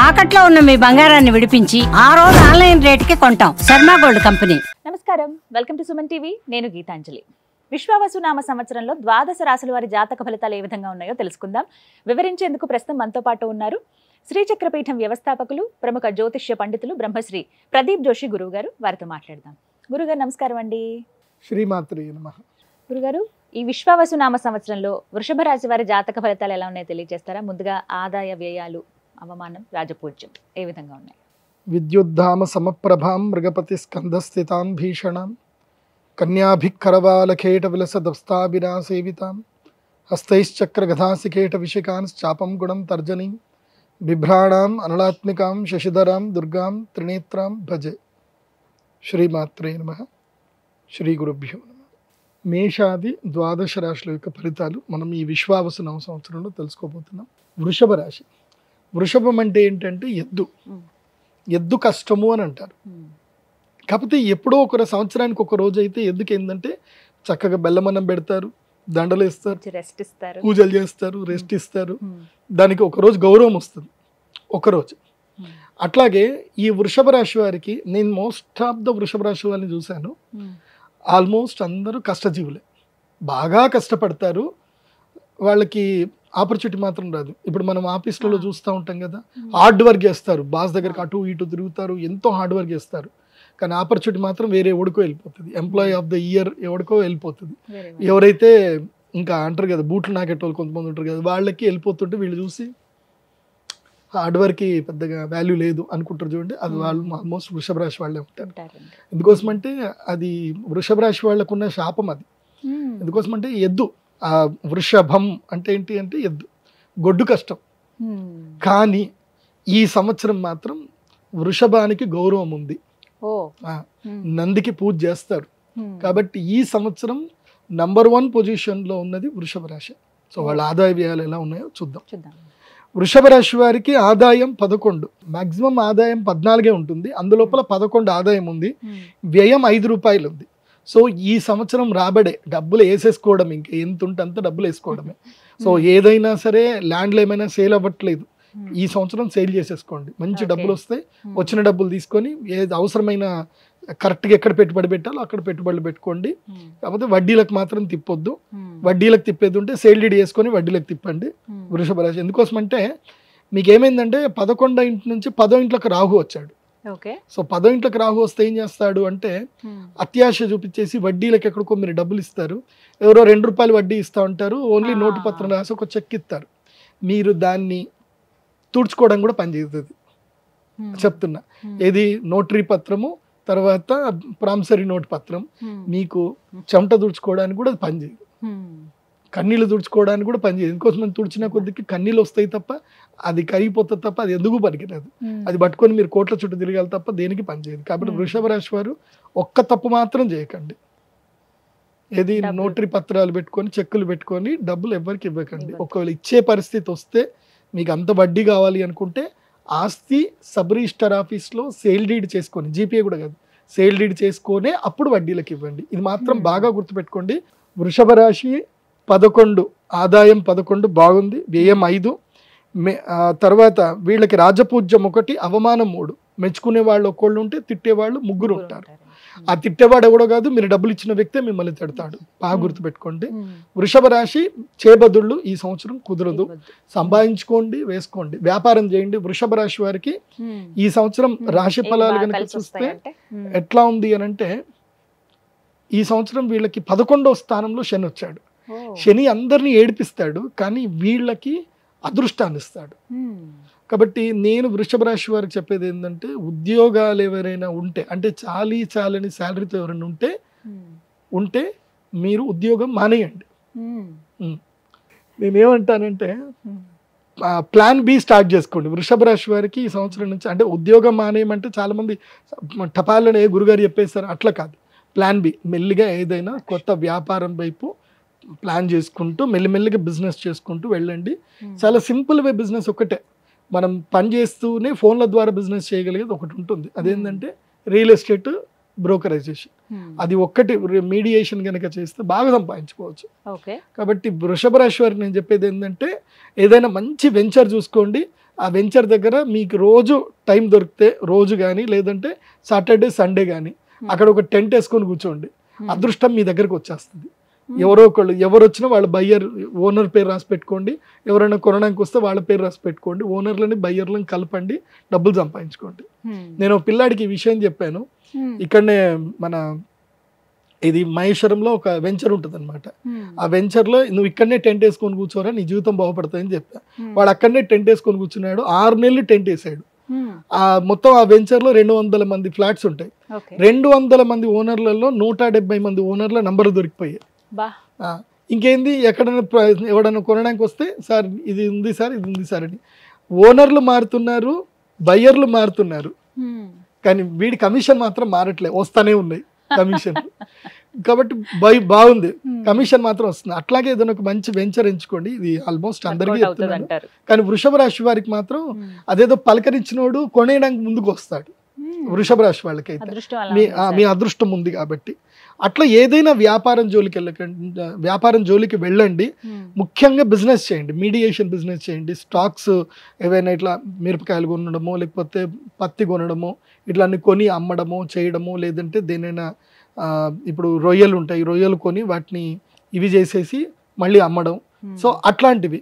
తాకట్లో ఉన్న మీ బంగారాన్ని విడిపించి ఆ రోజు ఆన్లైన్ రేటుకి కొంటాం. Sharma gold company. నమస్కారం, వెల్కమ్ టు సుమన్ టీవీ. నేను గీతాంజలి. విశ్వావసునామ సంవత్సరంలో ద్వాదశ రాశుల వారి జాతక ఫలితాలు ఏ విధంగా ఉన్నాయో తెలుసుకుందాం. వివరించేందుకు ప్రస్తుతం మనతో పాటు ఉన్నారు శ్రీచక్రపీఠం వ్యవస్థాపకులు, ప్రముఖ జ్యోతిష్య పండితులు బ్రహ్మశ్రీ ప్రదీప్ జోషి గురువు గారు. వారితో మాట్లాడదాం. గురుగారు నమస్కారం అండి. శ్రీమాత్రే నమః. గురుగారు, ఈ విశ్వావసునామ సంవత్సరంలో వృషభ రాశి వారి జాతక ఫలితాలు ఎలా ఉన్నాయో తెలియజేస్తారా? ముందుగా ఆదాయ వ్యయాలు, అవమానం, రాజపూజ్యం ఏ విధంగా ఉన్నాయి? విద్యుద్ధామ సమప్రభాం మృగపతి స్కంధస్థితాం భీషణాం కన్యాభిక్కరవాలకేట విలసదస్తాభినా సేవితాం హస్తైశ్చక్రగధాసికేట విషికాన్ చాపం గుణం తర్జనీం బిభ్రాణాం అనలాత్మికాం శశిధరాం దుర్గాం త్రినేత్రాం భజే. శ్రీమాత్రే నమః. శ్రీ గురుభ్యో నమః. మేషాది ద్వాదశ రాశుల యొక్క ఫలితాలు మనం ఈ విశ్వావసునామ సంవత్సరంలో తెలుసుకోబోతున్నాం. వృషభ రాశి. వృషభం అంటే ఏంటంటే ఎద్దు కష్టము అని అంటారు. కాకపోతే ఎప్పుడో ఒక సంవత్సరానికి ఒక రోజు అయితే ఎద్దుకి ఏంటంటే చక్కగా బెల్లమన్నం పెడతారు, దండలు వేస్తారు, రెస్ట్ ఇస్తారు, పూజలు చేస్తారు, రెస్ట్ ఇస్తారు. దానికి ఒక రోజు గౌరవం వస్తుంది, ఒకరోజు. అట్లాగే ఈ వృషభ రాశి వారికి నేను మోస్ట్ ఆఫ్ ద వృషభ రాశి వారిని చూశాను. ఆల్మోస్ట్ అందరూ కష్టజీవులే, బాగా కష్టపడతారు. వాళ్ళకి ఆపర్చునిటీ మాత్రం రాదు. ఇప్పుడు మనం ఆఫీస్లలో చూస్తూ ఉంటాం కదా, హార్డ్ వర్క్ చేస్తారు, బాస్ దగ్గరకు అటు ఇటు తిరుగుతారు, ఎంతో హార్డ్ వర్క్ చేస్తారు. కానీ ఆపర్చునిటీ మాత్రం వేరే ఎవడికో వెళ్ళిపోతుంది. ఎంప్లాయీ ఆఫ్ ద ఇయర్ ఎవడికో వెళ్ళిపోతుంది. ఎవరైతే ఇంకా అంటారు కదా బూట్లు నాకెట్టోళ్ళు కొంతమంది ఉంటారు కదా, వాళ్ళకి వెళ్ళిపోతుంటే వీళ్ళు చూసి హార్డ్ వర్క్కి పెద్దగా వాల్యూ లేదు అనుకుంటారు. చూడండి, అది వాళ్ళు ఆల్మోస్ట్ వృషభ రాశి వాళ్ళే ఉంటారు. ఎందుకోసమంటే అది వృషభ రాశి వాళ్ళకున్న శాపం అది. ఎందుకోసమంటే ఎద్దు, ఆ వృషభం అంటే ఏంటి అంటే ఎద్దు, గొడ్డు కష్టం. కానీ ఈ సంవత్సరం మాత్రం వృషభానికి గౌరవం ఉంది, నందికి పూజ చేస్తారు. కాబట్టి ఈ సంవత్సరం నంబర్ 1 పొజిషన్లో ఉన్నది వృషభ రాశి. సో వాళ్ళ ఆదాయ వ్యయాలు ఎలా ఉన్నాయో చూద్దాం. వృషభ రాశి వారికి ఆదాయం 11, మాక్సిమం ఆదాయం 14 ఉంటుంది. అందులోపల 11 ఆదాయం ఉంది, వ్యయం 5 రూపాయలు ఉంది. సో ఈ సంవత్సరం రాబడే డబ్బులు వేసేసుకోవడం, ఇంకా ఎంత ఉంటే అంత డబ్బులు వేసుకోవడమే. సో ఏదైనా సరే ల్యాండ్లు ఏమైనా సేల్ అవ్వట్లేదు, ఈ సంవత్సరం సేల్ చేసేసుకోండి, మంచి డబ్బులు వస్తాయి. వచ్చిన డబ్బులు తీసుకొని ఏది అవసరమైన కరెక్ట్గా ఎక్కడ పెట్టుబడి పెట్టాలో అక్కడ పెట్టుబడులు పెట్టుకోండి. కాకపోతే వడ్డీలకు మాత్రం తిప్పొద్దు. వడ్డీలకు తిప్పేది ఉంటే సేల్ డీడ్ చేసుకొని వడ్డీలకు తిప్పండి వృషభ రాశి. ఎందుకోసం అంటే మీకు ఏమైందంటే 11వ ఇంటి నుంచి 10వ ఇంట్లోకి రాహు వచ్చాడు. సో 10వ ఇంట్లోకి రాహు వస్తే ఏం చేస్తాడు అంటే అత్యాశ చూపించేసి వడ్డీలకు ఎక్కడికో మీరు డబ్బులు ఇస్తారు. ఎవరో 2 రూపాయలు వడ్డీ ఇస్తూ ఉంటారు, ఓన్లీ నోటు పత్రం రాసి ఒక చెక్ ఇస్తారు. మీరు దాన్ని తుడుచుకోవడం కూడా పనిచేస్తుంది చెప్తున్నా. ఏది నోటరీ పత్రము, తర్వాత ప్రామిసరీ నోట్ పత్రం. మీకు చెమట తుడుచుకోవడానికి కూడా పనిచేయదు, కన్నీళ్ళు తుడుచుకోవడానికి కూడా పనిచేయదు. ఎందుకోసం తుడిచిన కొద్దికి కన్నీళ్ళు వస్తాయి తప్ప అది కరిగిపోతుంది తప్ప అది ఎందుకు పనికిరాదు. అది పట్టుకొని మీరు కోట్ల చుట్టూ తిరగాలి తప్ప దేనికి పనిచేయదు. కాబట్టి వృషభ రాశి వారు ఒక్క తప్పు మాత్రం చేయకండి. ఏది నోటరీ పత్రాలు పెట్టుకొని చెక్కులు పెట్టుకొని డబ్బులు ఎవరికి ఇవ్వకండి. ఒకవేళ ఇచ్చే పరిస్థితి వస్తే మీకు అంత వడ్డీ కావాలి అనుకుంటే ఆస్తి సబ్ రిజిస్టర్ ఆఫీస్లో సేల్ డీడ్ చేసుకొని, జీపీఏ కూడా కాదు, సేల్ డీడ్ చేసుకొని అప్పుడు వడ్డీలకు ఇవ్వండి. ఇది మాత్రం బాగా గుర్తుపెట్టుకోండి. వృషభ రాశి 11 ఆదాయం 11 బాగుంది, వ్యయం 5. తర్వాత వీళ్ళకి రాజపూజ్యం 1, అవమానం 3. మెచ్చుకునే వాళ్ళు ఒకళ్ళు ఉంటే తిట్టేవాళ్ళు 3 ఉంటారు. ఆ తిట్టేవాడు ఎవడో కాదు, మీరు డబ్బులు ఇచ్చిన వ్యక్తే మిమ్మల్ని తిడతాడు. బాగా గుర్తుపెట్టుకోండి. వృషభ రాశి చేబదుళ్ళు ఈ సంవత్సరం కుదరదు. సంపాదించుకోండి, వేసుకోండి, వ్యాపారం చేయండి. వృషభ రాశి వారికి ఈ సంవత్సరం రాశి ఫలాలు కనుక చూస్తే ఎట్లా ఉంది అని అంటే ఈ సంవత్సరం వీళ్ళకి 11వ స్థానంలో శని వచ్చాడు. శని అందరినీ ఏడిపిస్తాడు, కానీ వీళ్ళకి అదృష్టాన్ని ఇస్తాడు. కాబట్టి నేను వృషభ రాశి వారికి చెప్పేది ఏంటంటే ఉద్యోగాలు ఎవరైనా ఉంటే, అంటే చాలని శాలరీతో ఎవరైనా ఉంటే మీరు ఉద్యోగం మానేయండి. నేనేమంటానంటే ప్లాన్ బి స్టార్ట్ చేసుకోండి. వృషభ రాశి వారికి ఈ సంవత్సరం నుంచి, అంటే ఉద్యోగం మానేయమంటే చాలామంది టపాలని గురుగారు చెప్పేస్తారు, అట్లా కాదు. ప్లాన్ బి, మెల్లిగా ఏదైనా కొత్త వ్యాపారం వైపు ప్లాన్ చేసుకుంటూ మెల్లిమెల్లిగా బిజినెస్ చేసుకుంటూ వెళ్ళండి. చాలా సింపుల్ వే బిజినెస్ ఒకటే, మనం పని చేస్తూనే ఫోన్ల ద్వారా బిజినెస్ చేయగలిగేది ఒకటి ఉంటుంది. అదేంటంటే రియల్ ఎస్టేట్ బ్రోకరైజేషన్. అది ఒక్కటి మీడియేషన్ కనుక చేస్తే బాగా సంపాదించుకోవచ్చు. కాబట్టి వృషభ రాశి వారికి నేను చెప్పేది ఏంటంటే ఏదైనా మంచి వెంచర్ చూసుకోండి, ఆ వెంచర్ దగ్గర మీకు రోజు టైం దొరికితే రోజు కానీ లేదంటే సాటర్డే సండే కానీ అక్కడ ఒక టెంట్ వేసుకొని కూర్చోండి, అదృష్టం మీ దగ్గరకు వచ్చేస్తుంది. ఎవరో ఒకళ్ళు ఎవరు వచ్చినా వాళ్ళ బయ్యర్ ఓనర్ పేరు రాసి పెట్టుకోండి, ఎవరైనా కొనడానికి వస్తే వాళ్ళ పేరు రాసి పెట్టుకోండి, ఓనర్లని బయ్యర్లను కలపండి, డబ్బులు సంపాదించుకోండి. నేను పిల్లాడికి ఈ విషయం చెప్పాను. ఇక్కడనే మన ఇది మహేశ్వరంలో ఒక వెంచర్ ఉంటుంది అనమాట. ఆ వెంచర్లో నువ్వు ఇక్కడనే టెంట్ వేసుకొని కూర్చోరా, నీ జీవితం బాగుపడుతుందని చెప్పా. వాడు అక్కడనే టెంట్ వేసుకొని కూర్చున్నాడు, 6 నెలలు టెంట్ వేసాడు. మొత్తం ఆ వెంచర్లో 200 మంది ఫ్లాట్స్ ఉంటాయి. 200 మంది ఓనర్లలో 170 మంది ఓనర్ల నంబర్లు దొరికిపోయాయి. ఇంకేంది, ఎవడన్నా కొనడానికి వస్తే సార్ ఇది ఉంది సార్, ఇది ఉంది సార్ అని. ఓనర్లు మారుతున్నారు, బయ్యర్లు మారుతున్నారు, కానీ వీడి కమిషన్ మాత్రం మారట్లేదు, వస్తానే ఉన్నాయి కమిషన్. కాబట్టి బాగుంది, కమిషన్ మాత్రం వస్తుంది. అట్లాగే ఏదైనా ఒక మంచి వెంచర్ ఎంచుకోండి, ఇది ఆల్మోస్ట్ అందరికీ చెప్తున్నాను. కానీ వృషభ రాశి వారికి మాత్రం అదేదో పలకరించినోడు కొనేయడానికి ముందుకు వస్తాడు. వృషభ రాశి వాళ్ళకైతే మీ అదృష్టం ఉంది కాబట్టి అట్లా ఏదైనా వ్యాపారం జోలికి వెళ్ళండి. ముఖ్యంగా బిజినెస్ చేయండి, మీడియేషన్ బిజినెస్ చేయండి. స్టాక్స్ ఏవైనా ఇట్లా మిరపకాయలు కొనడమో లేకపోతే పత్తి కొనడమో ఇట్లా అన్ని కొని అమ్మడమో చేయడమో, లేదంటే దేనైనా ఇప్పుడు రొయ్యలు ఉంటాయి, రొయ్యలు కొని వాటిని ఇవి చేసేసి మళ్ళీ అమ్మడం. సో అట్లాంటివి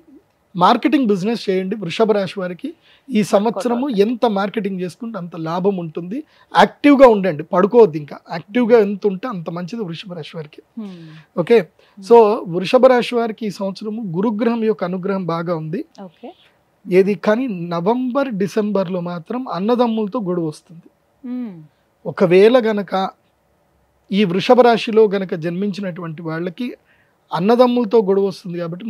మార్కెటింగ్ బిజినెస్ చేయండి. వృషభ రాశి వారికి ఈ సంవత్సరము ఎంత మార్కెటింగ్ చేసుకుంటే అంత లాభం ఉంటుంది. యాక్టివ్గా ఉండండి, పడుకోవద్దు. ఇంకా యాక్టివ్గా ఎంత ఉంటే అంత మంచిది వృషభ రాశి వారికి. ఓకే, సో వృషభ రాశి వారికి ఈ సంవత్సరము గురుగ్రహం యొక్క అనుగ్రహం బాగా ఉంది. ఏది కానీ నవంబర్ డిసెంబర్లో మాత్రం అన్నదమ్ములతో గొడవ వస్తుంది. ఒకవేళ గనక ఈ వృషభ రాశిలో గనక జన్మించినటువంటి వాళ్ళకి అన్నదమ్ములతో గొడవ వస్తుంది. కాబట్టి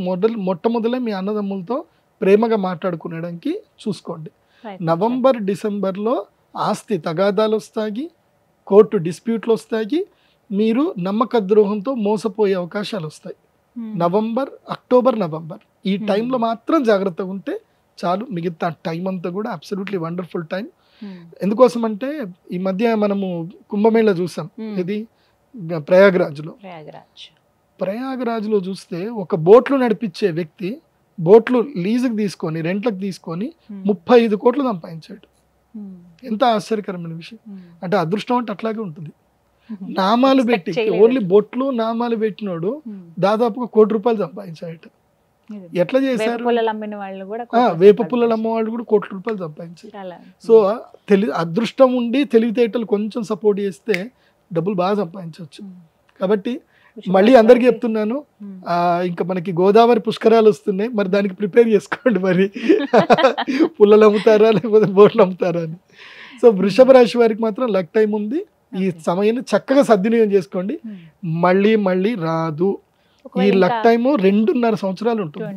మొట్టమొదలే మీ అన్నదమ్ములతో ప్రేమగా మాట్లాడుకునేడానికి చూసుకోండి. నవంబర్ డిసెంబర్లో ఆస్తి తగాదాలు వస్తాయి, కోర్టు డిస్ప్యూట్లు వస్తాయి, మీరు నమ్మక ద్రోహంతో మోసపోయే అవకాశాలు వస్తాయి. అక్టోబర్ నవంబర్ ఈ టైంలో మాత్రం జాగ్రత్తగా ఉంటే చాలు. మిగతా టైం అంతా కూడా అబ్సల్యూట్లీ వండర్ఫుల్ టైం. ఎందుకోసం అంటే ఈ మధ్య మనము కుంభమేళ చూసాం, ఇది ప్రయాగరాజ్లో చూస్తే ఒక బోట్లు నడిపించే వ్యక్తి బోట్లు లీజుకి తీసుకొని రెంట్లకు తీసుకొని 35 కోట్లు సంపాదించాడు. ఎంత ఆశ్చర్యకరమైన విషయం. అంటే అదృష్టం అంటే అట్లాగే ఉంటుంది. నామాలు పెట్టి ఓన్లీ బొట్లు నామాలు పెట్టినోడు దాదాపుగా ₹1 కోటి సంపాదించాడు. ఎట్లా చేశారు? వేప పుల్లలు అమ్మ వాళ్ళు కూడా ₹1 కోటి సంపాదించారు. సో అదృష్టం ఉండి తెలివితేటలు కొంచెం సపోర్ట్ చేస్తే డబ్బులు బాగా సంపాదించవచ్చు. కాబట్టి మళ్ళీ అందరికీ చెప్తున్నాను, ఇంకా మనకి గోదావరి పుష్కరాలు వస్తున్నాయి, మరి దానికి ప్రిపేర్ చేసుకోండి. మరి పుల్లలు అమ్ముతారా లేకపోతే బోట్లు అమ్ముతారా అని. సో వృషభ రాశి వారికి మాత్రం లక్ టైం ఉంది. ఈ సమయాన్ని చక్కగా సద్వినియోగం చేసుకోండి. మళ్ళీ రాదు. ఈ లక్ టైము 2.5 సంవత్సరాలు ఉంటుంది.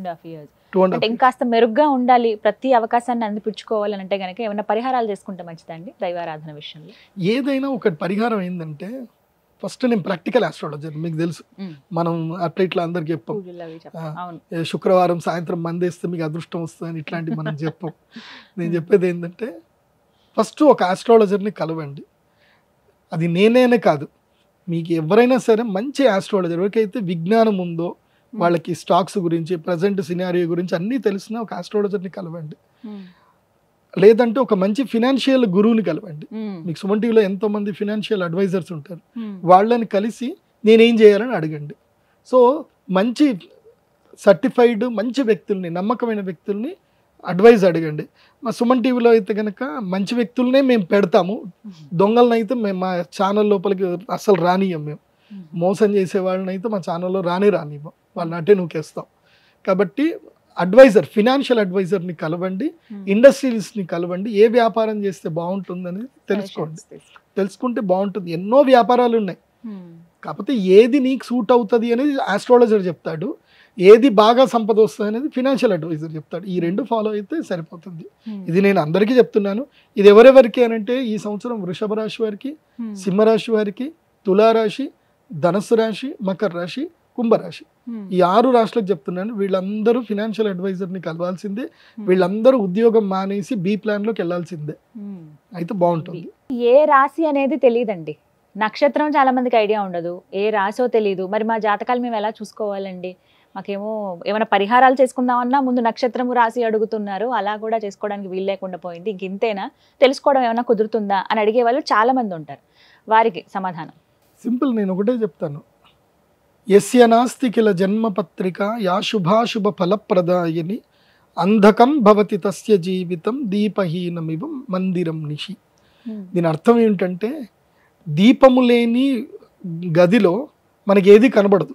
ఇంకాస్త మెరుగ్గా ఉండాలి, ప్రతి అవకాశాన్ని అందిపుచ్చుకోవాలని అంటే కనుక ఏమైనా పరిహారాలు చేసుకుంటే మంచిదండి దైవారాధన విషయంలో? ఏదైనా ఒక పరిహారం ఏంటంటే, ఫస్ట్ నేను ప్రాక్టికల్ ఆస్ట్రాలజర్, మీకు తెలుసు, మనం అట్లా ఇట్లా అందరికి చెప్పాం. శుక్రవారం సాయంత్రం మందేస్తే మీకు అదృష్టం వస్తుందని ఇట్లాంటివి మనం చెప్పాం. నేను చెప్పేది ఏంటంటే, ఫస్ట్ ఒక ఆస్ట్రాలజర్ని కలవండి. అది నేనే కాదు, మీకు ఎవరైనా సరే మంచి ఆస్ట్రాలజర్, ఎవరికైతే విజ్ఞానం ఉందో, వాళ్ళకి స్టాక్స్ గురించి ప్రజెంట్ సినారియో గురించి అన్నీ తెలిసిన ఒక ఆస్ట్రాలజర్ని కలవండి. లేదంటే ఒక మంచి ఫినాన్షియల్ గురువుని కలవండి. మీకు సుమన్ టీవీలో ఎంతో మంది ఫినాన్షియల్ అడ్వైజర్స్ ఉంటారు, వాళ్ళని కలిసి నేనేం చేయాలని అడగండి. సో మంచి సర్టిఫైడ్ మంచి వ్యక్తుల్ని, నమ్మకమైన వ్యక్తుల్ని అడ్వైజ్ అడగండి. మా సుమన్ టీవీలో అయితే కనుక మంచి వ్యక్తులనే మేము పెడతాము, దొంగలను అయితే మేము మా ఛానల్ లోపలికి అసలు రానియం. మేము మోసం చేసే వాళ్ళని అయితే మా ఛానల్లో రానివ్వం, వాళ్ళని అట్టే నూకేస్తాం. కాబట్టి అడ్వైజర్, ఫినాన్షియల్ అడ్వైజర్ని కలవండి, ఇండస్ట్రియలిస్ట్ని కలవండి. ఏ వ్యాపారం చేస్తే బాగుంటుందని తెలుసుకుంటే బాగుంటుంది. ఎన్నో వ్యాపారాలు ఉన్నాయి, కాకపోతే ఏది నీకు సూట్ అవుతుంది అనేది ఆస్ట్రాలజర్ చెప్తాడు, ఏది బాగా సంపద వస్తుంది అనేది ఫినాన్షియల్ అడ్వైజర్ చెప్తాడు. ఈ 2 ఫాలో అయితే సరిపోతుంది. ఇది నేను అందరికీ చెప్తున్నాను. ఇది ఎవరెవరికి అనంటే, ఈ సంవత్సరం వృషభ రాశి వారికి, సింహరాశి వారికి, తులారాశి, ధనస్సు రాశి, మకర రాశి, కుంభరాశి, ఈ 6 రాశులకు చెప్తున్నాను. వీళ్ళందరూ ఫినాన్షియల్ అడ్వైజర్ని కలవాల్సిందే. వీళ్ళందరూ ఉద్యోగం మానేసి బి ప్లాన్లోకి వెళ్ళాల్సిందే. అయితే బాగుంటుంది. ఏ రాశి అనేది తెలియదండి, నక్షత్రం చాలా మందికి ఐడియా ఉండదు, ఏ రాశో తెలియదు. మరి మా జాతకాలు మేము ఎలా చూసుకోవాలండి? మాకేమో ఏమైనా పరిహారాలు చేసుకుందామన్నా ముందు నక్షత్రము రాసి అడుగుతున్నారు, అలా కూడా చేసుకోవడానికి వీలు లేకుండా పోయింది, ఇంక ఇంతేనా, తెలుసుకోవడం ఏమైనా కుదురుతుందా అని అడిగే వాళ్ళు చాలా మంది ఉంటారు. వారికి సమాధానం సింపుల్, నేను ఒకటే చెప్తాను. యస్య నాస్తి కిల జన్మపత్రిక యా శుభాశుభ ఫలప్రదాయని అంధకం భవతి తస్య జీవితం దీపహీనమివ మందిరం నిషి. దీని అర్థం ఏంటంటే దీపము లేని గదిలో మనకి ఏది కనబడదు.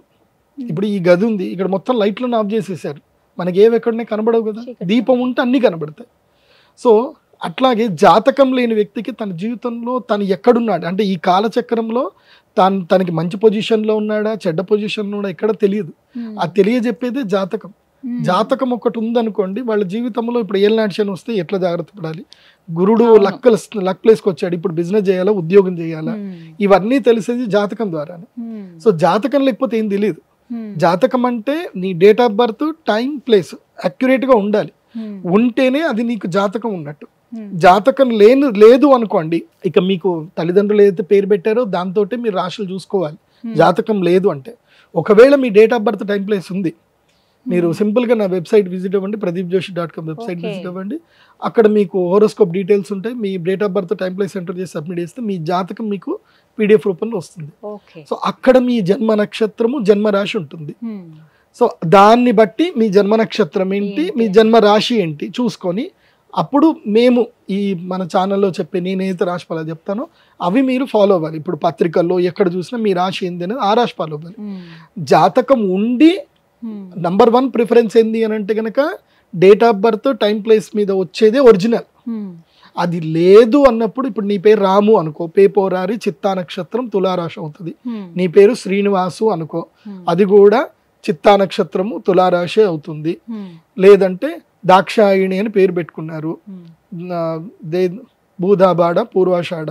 ఇప్పుడు ఈ గది ఉంది, ఇక్కడ మొత్తం లైట్లను ఆఫ్ చేసేసారు, మనకి ఏవి ఎక్కడనే కనబడవు కదా. దీపం ఉంటే అన్నీ కనబడతాయి. సో అట్లాగే జాతకం లేని వ్యక్తికి తన జీవితంలో తను ఎక్కడున్నాడు అంటే ఈ కాలచక్రంలో తనకి మంచి పొజిషన్లో ఉన్నాడా చెడ్డ పొజిషన్లో ఉన్నాడా ఎక్కడ తెలియదు. అది తెలియజెప్పేదే జాతకం. జాతకం ఒకటి ఉందనుకోండి, వాళ్ళ జీవితంలో ఇప్పుడు ఏలినాటి శని వస్తే ఎట్లా జాగ్రత్త పడాలి, గురుడు లక్ ప్లేస్కి వచ్చాడు, ఇప్పుడు బిజినెస్ చేయాలా ఉద్యోగం చేయాలా, ఇవన్నీ తెలిసేది జాతకం ద్వారానే. సో జాతకం లేకపోతే ఏం తెలియదు. జాతకం అంటే నీ date of birth time place అక్యురేట్గా ఉండాలి, ఉంటేనే అది నీకు జాతకం ఉన్నట్టు. జాతకం లేదు అనుకోండి, ఇక మీకు తల్లిదండ్రులు ఏదైతే పేరు పెట్టారో దాంతో మీరు రాశులు చూసుకోవాలి. జాతకం లేదు అంటే ఒకవేళ మీ date of birth time place ఉంది, మీరు సింపుల్గా నా వెబ్సైట్ విజిట్ అవ్వండి, pradeepjoshi.com వెబ్సైట్ విజిట్ అవ్వండి. అక్కడ మీకు హోరోస్కోప్ డీటెయిల్స్ ఉంటాయి. మీ date of birth time place enter చేసి సబ్మిట్ చేస్తే మీ జాతకం మీకు PDF రూపంలో వస్తుంది. సో అక్కడ మీ జన్మ నక్షత్రము జన్మ రాశి ఉంటుంది. సో దాన్ని బట్టి మీ జన్మ నక్షత్రం ఏంటి, మీ జన్మ రాశి ఏంటి చూసుకొని అప్పుడు మేము ఈ మన ఛానల్లో చెప్పే నేనైతే రాశి ఫలాలు చెప్తానో అవి మీరు ఫాలో అవ్వాలి. ఇప్పుడు పత్రికల్లో ఎక్కడ చూసినా మీ రాశి ఏంది అనేది ఆ రాశి ఫాలో అవ్వాలి. జాతకం ఉండి నంబర్ 1 ప్రిఫరెన్స్ ఏంది అని అంటే కనుక date of birth time place మీద వచ్చేదే ఒరిజినల్. అది లేదు అన్నప్పుడు ఇప్పుడు నీ పేరు రాము అనుకో, పేపోరారి చిత్తా నక్షత్రం తులారాశి అవుతుంది. నీ పేరు శ్రీనివాసు అనుకో, అది కూడా చిత్తా నక్షత్రము తులారాశి అవుతుంది. లేదంటే దాక్షాయిణి అని పేరు పెట్టుకున్నారు, బూదాబాడ పూర్వాషాఢ,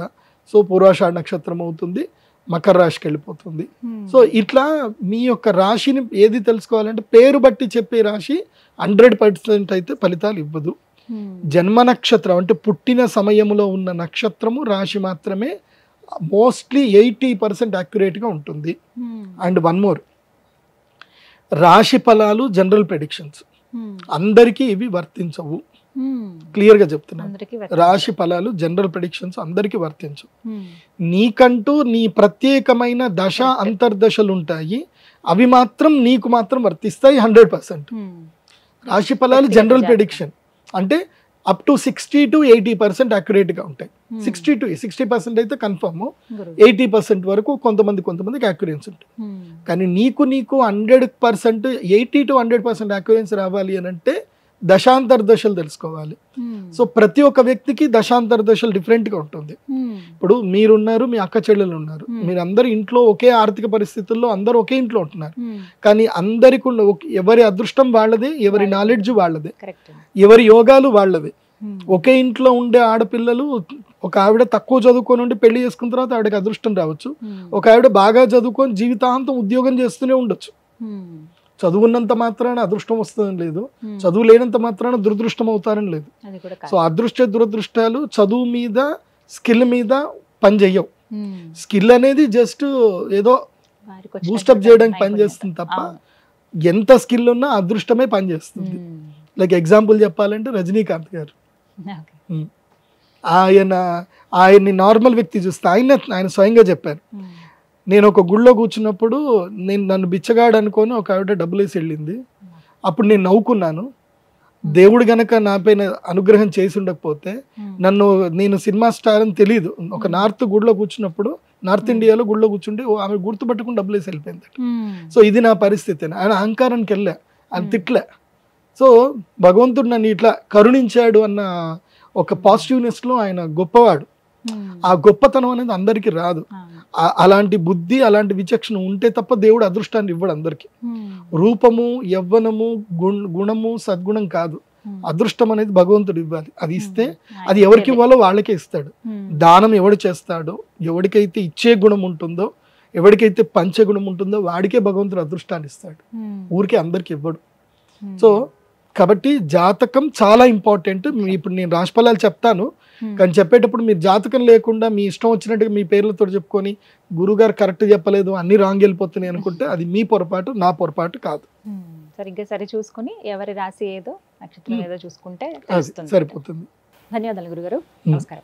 సో పూర్వాషాఢ నక్షత్రం అవుతుంది, మకర రాశికి వెళ్ళిపోతుంది. సో ఇట్లా మీ యొక్క రాశిని ఏది తెలుసుకోవాలంటే పేరు బట్టి చెప్పే రాశి 100% అయితే ఫలితాలు ఇవ్వదు. జన్మ నక్షత్రం అంటే పుట్టిన సమయంలో ఉన్న నక్షత్రము రాశి మాత్రమే మోస్ట్లీ 80% యాక్యురేట్గా ఉంటుంది. అండ్ వన్ మోర్, రాశి ఫలాలు జనరల్ ప్రెడిక్షన్స్ అందరికీ ఇవి వర్తించవు. క్లియర్గా చెప్తున్నాను, రాశి ఫలాలు జనరల్ ప్రెడిక్షన్స్ అందరికీ వర్తించవు. నీకంటూ నీ ప్రత్యేకమైన దశ అంతర్దశలు ఉంటాయి, అవి మాత్రం నీకు మాత్రం వర్తిస్తాయి 100%. రాశి ఫలాలు జనరల్ ప్రెడిక్షన్ అంటే అప్ టు 60 to 80% యాక్యురేట్గా ఉంటాయి. 60% అయితే కన్ఫర్మ్, 80% వరకు కొంతమందికి యాక్యురెన్సీ ఉంటుంది. కానీ నీకు 100% 80 to 100% యాక్యురెన్సీ రావాలి అని అంటే దశాంతర దశలు తెలుసుకోవాలి. సో ప్రతి ఒక్క వ్యక్తికి దశాంతర దశలు డిఫరెంట్గా ఉంటుంది. ఇప్పుడు మీరున్నారు, మీ అక్క చెల్లెలు ఉన్నారు, మీరందరూ ఇంట్లో ఒకే ఆర్థిక పరిస్థితుల్లో అందరూ ఒకే ఇంట్లో ఉంటున్నారు. కానీ అందరికి ఎవరి అదృష్టం వాళ్ళదే, ఎవరి నాలెడ్జ్ వాళ్ళదే, ఎవరి యోగాలు వాళ్ళదే. ఒకే ఇంట్లో ఉండే ఆడపిల్లలు, ఒక ఆవిడ తక్కువ చదువుకొని ఉండి పెళ్లి చేసుకున్న తర్వాత ఆవిడకి అదృష్టం రావచ్చు, ఒక ఆవిడ బాగా చదువుకొని జీవితాంతం ఉద్యోగం చేస్తూనే ఉండొచ్చు. చదువున్నంత మాత్రాన అదృష్టం వస్తుందని లేదు, చదువు లేనంత మాత్రాన దురదృష్టం అవుతారని లేదు. సో అదృష్ట దురదృష్టాలు చదువు మీద స్కిల్ మీద పనిచేయవు. స్కిల్ అనేది జస్ట్ ఏదో బూస్టప్ చేయడానికి పనిచేస్తుంది తప్ప ఎంత స్కిల్ ఉన్నా అదృష్టమే పనిచేస్తుంది. లైక్ ఎగ్జాంపుల్ చెప్పాలంటే రజనీకాంత్ గారు, ఆయన్ని నార్మల్ వ్యక్తి చూస్తే ఆయన స్వయంగా చెప్పారు, నేను ఒక గుళ్ళో కూర్చున్నప్పుడు నన్ను బిచ్చగాడు అనుకొని ఒక ఆవిడ డబ్బులు వేసి వెళ్ళింది, అప్పుడు నేను నవ్వుకున్నాను. దేవుడు గనక నా పైన అనుగ్రహం చేసి ఉండకపోతే నేను సినిమా స్టార్ అని తెలియదు. ఒక నార్త్ గుడిలో కూర్చున్నప్పుడు, నార్త్ ఇండియాలో గుడిలో కూర్చుంటే ఆమె గుర్తుపట్టుకుని డబ్బులు వేసి వెళ్ళిపోయింది. సో ఇది నా పరిస్థితి. ఆయన అహంకారానికి వెళ్ళా, అది తిట్లే. సో భగవంతుడు నన్ను ఇట్లా కరుణించాడు అన్న ఒక పాజిటివ్నెస్లో ఆయన గొప్పవాడు. ఆ గొప్పతనం అనేది అందరికీ రాదు. అలాంటి బుద్ధి, అలాంటి విచక్షణ ఉంటే తప్ప దేవుడు అదృష్టాన్ని ఇవ్వడు అందరికి. రూపము, యవ్వనము, గుణము, సద్గుణం కాదు, అదృష్టం అనేది భగవంతుడు ఇవ్వాలి. అది ఇస్తే అది ఎవరికి ఇవ్వాలో వాళ్ళకే ఇస్తాడు. దానం ఎవడు చేస్తాడో, ఎవరికైతే ఇచ్చే గుణం ఉంటుందో, ఎవరికైతే పంచే గుణం ఉంటుందో వాడికే భగవంతుడు అదృష్టాన్ని ఇస్తాడు, ఊరికే అందరికి ఇవ్వడు. సో కాబట్టి జాతకం చాలా ఇంపార్టెంట్. ఇప్పుడు నేను రాశిఫలాలు చెప్తాను, కానీ చెప్పేటప్పుడు మీరు జాతకం లేకుండా మీ ఇష్టం వచ్చినట్టుగా మీ పేర్లతో చెప్పుకొని గురుగారు కరెక్ట్ చెప్పలేదు, అన్ని రాంగ్ వెళ్ళిపోతున్నాయి అనుకుంటే అది మీ పొరపాటు, నా పొరపాటు కాదు. సరిగ్గా సరి చూసుకుని ఎవరి రాశి ఏదో నక్షత్రం ఏదో చూసుకుంటే అది తెలుస్తుంది. సరిపోతుంది. ధన్యవాదాలు గురుగారు. ఉమ్. నమస్కారం.